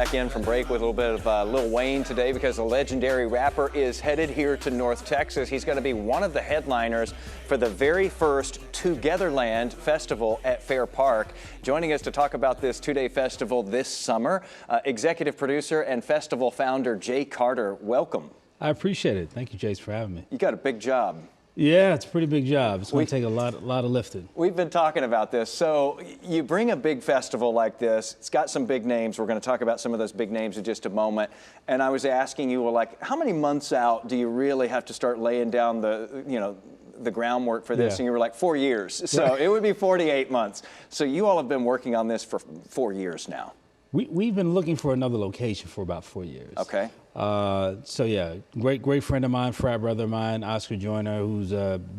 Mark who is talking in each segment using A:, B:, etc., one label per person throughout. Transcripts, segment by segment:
A: Back in from break with a little bit of Lil Wayne today because the legendary rapper is headed here to North Texas. He's going to be one of the headliners for the very first TwoGetherland festival at Fair Park. Joining us to talk about this two-day festival this summer, executive producer and festival founder Jay Carter. Welcome.
B: I appreciate it. Thank you, Jace, for having me.
A: You got a big job.
B: Yeah, it's a pretty big job. It's going to take a lot of lifting.
A: We've been talking about this. So you bring a big festival like this. It's got some big names. We're going to talk about some of those big names in just a moment. And I was asking you, well, like, how many months out do you really have to start laying down the groundwork for this?
B: Yeah.
A: And you were like 4 years. So it would be 48 months. So you all have been working on this for 4 years now.
B: We've been looking for another location for about 4 years.
A: Okay.
B: So yeah, great friend of mine, frat brother of mine, Oscar Joyner, who's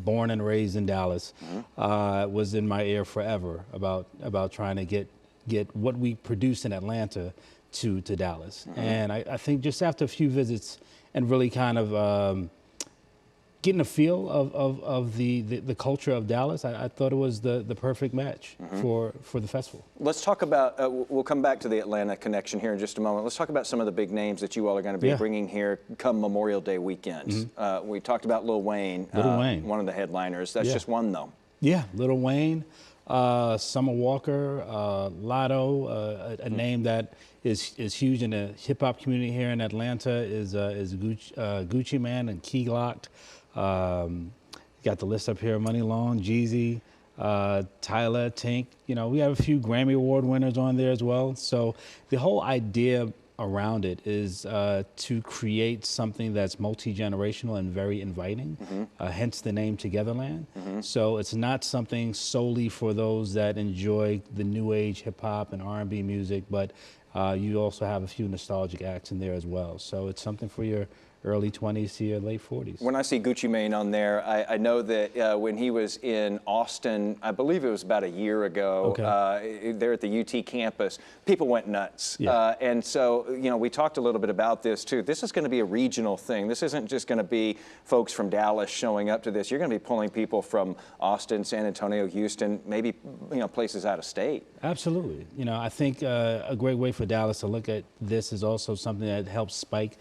B: born and raised in Dallas, was in my ear forever about trying to get what we produce in Atlanta to Dallas. And I think just after a few visits and really kind of getting a feel of the culture of Dallas, I thought it was the perfect match for the festival.
A: Let's talk about, we'll come back to the Atlanta connection here in just a moment. Let's talk about some of the big names that you all are going to be bringing here come Memorial Day weekend. We talked about Lil Wayne, one of the headliners. That's just one though. Yeah,
B: Lil Wayne, Summer Walker, Latto, a name that is huge in the hip hop community here in Atlanta is Gucci Man and Key Glock. Got the list up here: Muni Long, Jeezy, Tyla, Tink. You know, we have a few Grammy Award winners on there as well. So the whole idea around it is to create something that's multi-generational and very inviting, hence the name TwoGetherland. So it's not something solely for those that enjoy the new age hip hop and R&B music, but you also have a few nostalgic acts in there as well. So it's something for your early 20s to your late 40s.
A: When I see Gucci Mane on there, I know that when he was in Austin, I believe it was about a year ago, there at the UT campus, people went nuts. And so, you know, we talked a little bit about this too. This is going to be a regional thing. This isn't just going to be folks from Dallas showing up to this. You're going to be pulling people from Austin, San Antonio, Houston, maybe, you know, places out of state. Absolutely.
B: You know, I think a great way for Dallas to look at this is also something that helps spike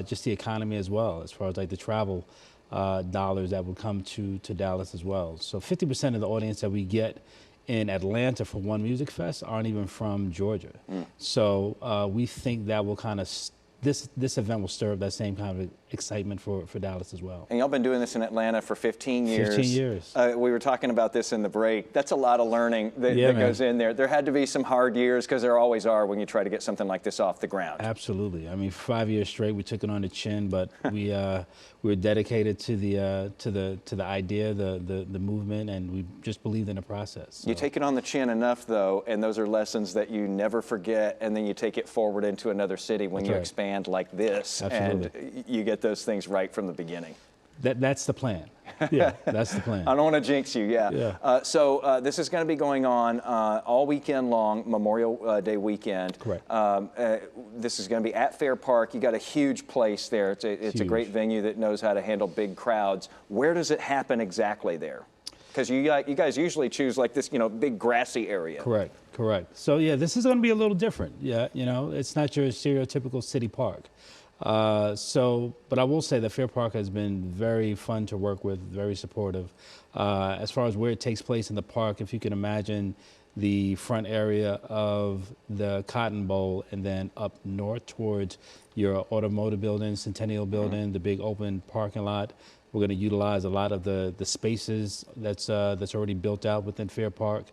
B: just the economy as well, as far as like the travel dollars that will come to Dallas as well. So 50% of the audience that we get in Atlanta for one music fest aren't even from Georgia. So we think that will kind of, this event will stir up that same kind of excitement for Dallas as well.
A: And y'all been doing this in Atlanta for 15 years.
B: 15 years.
A: We were talking about this in the break. That's a lot of learning that goes in there. There had to be some hard years, because there always are when you try to get something like this off the ground.
B: Absolutely. I mean, for 5 years straight, we took it on the chin, but we were dedicated to the idea, the movement, and we just believed in the process. So.
A: You take it on the chin enough, though, and those are lessons that you never forget, and then you take it forward into another city when you expand like this.
B: Absolutely.
A: And you get those things right from the beginning.
B: That's the plan. Yeah, that's the plan.
A: I don't want to jinx you, So this is going to be going on all weekend long, Memorial Day weekend.
B: Correct.
A: This is going to be at Fair Park. You got a huge place there. It's a great venue that knows how to handle big crowds. Where does it happen exactly there? Because you guys usually choose like this, you know, big grassy area.
B: Correct. So yeah, this is going to be a little different. Yeah, you know, it's not your stereotypical city park. But I will say that Fair Park has been very fun to work with, very supportive. As far as where it takes place in the park, if you can imagine the front area of the Cotton Bowl and then up north towards your automotive building, Centennial building, the big open parking lot, we're going to utilize a lot of the spaces that's already built out within Fair Park.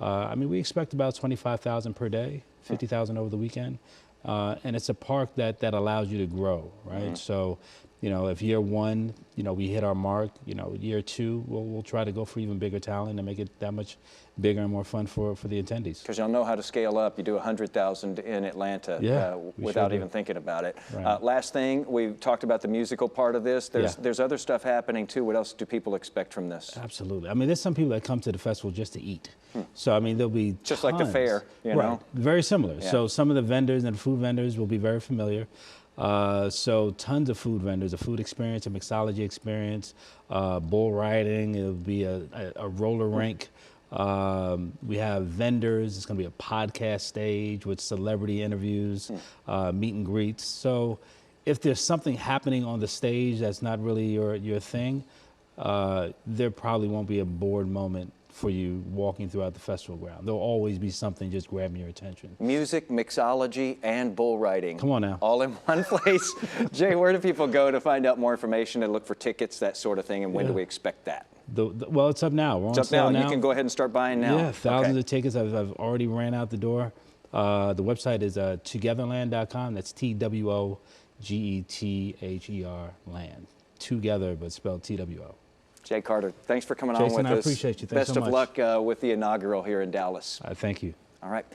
B: I mean, we expect about 25,000 per day, 50,000 over the weekend. And it's a park that allows you to grow, right? So, you know, if year one, you know, we hit our mark, you know, year two, we'll try to go for even bigger talent and make it that much bigger and more fun for the attendees.
A: Because y'all know how to scale up. You do 100,000 in Atlanta without even thinking about it. Right. Last thing, we talked about the musical part of this. There's other stuff happening too. What else do people expect from this?
B: Absolutely. I mean, there's some people that come to the festival just to eat. So, I mean, there'll be
A: just like the fair, you know?
B: Very similar. So some of the vendors and food vendors will be very familiar. So tons of food vendors, a food experience, a mixology experience, bull riding, it'll be a roller rink, We have vendors. It's going to be a podcast stage with celebrity interviews, meet and greets. So if there's something happening on the stage that's not really your thing, there probably won't be a bored moment for you walking throughout the festival ground. There'll always be something just grabbing your attention.
A: Music, mixology, and bull riding.
B: Come on now.
A: All in one place. Jay, where do people go to find out more information and look for tickets, that sort of thing, and when do we expect that?
B: Well, it's up now. We're on sale now.
A: You can go ahead and start buying now.
B: Yeah, thousands of tickets. I've already ran out the door. The website is TwoGetherland.com. That's TWOGETHER land. Together, but spelled TWO.
A: Jay Carter, thanks for coming
B: Jason,
A: on with us.
B: I appreciate you. Thanks
A: Best
B: so
A: of
B: much.
A: luck with the inaugural here in Dallas.
B: Thank you.
A: All right.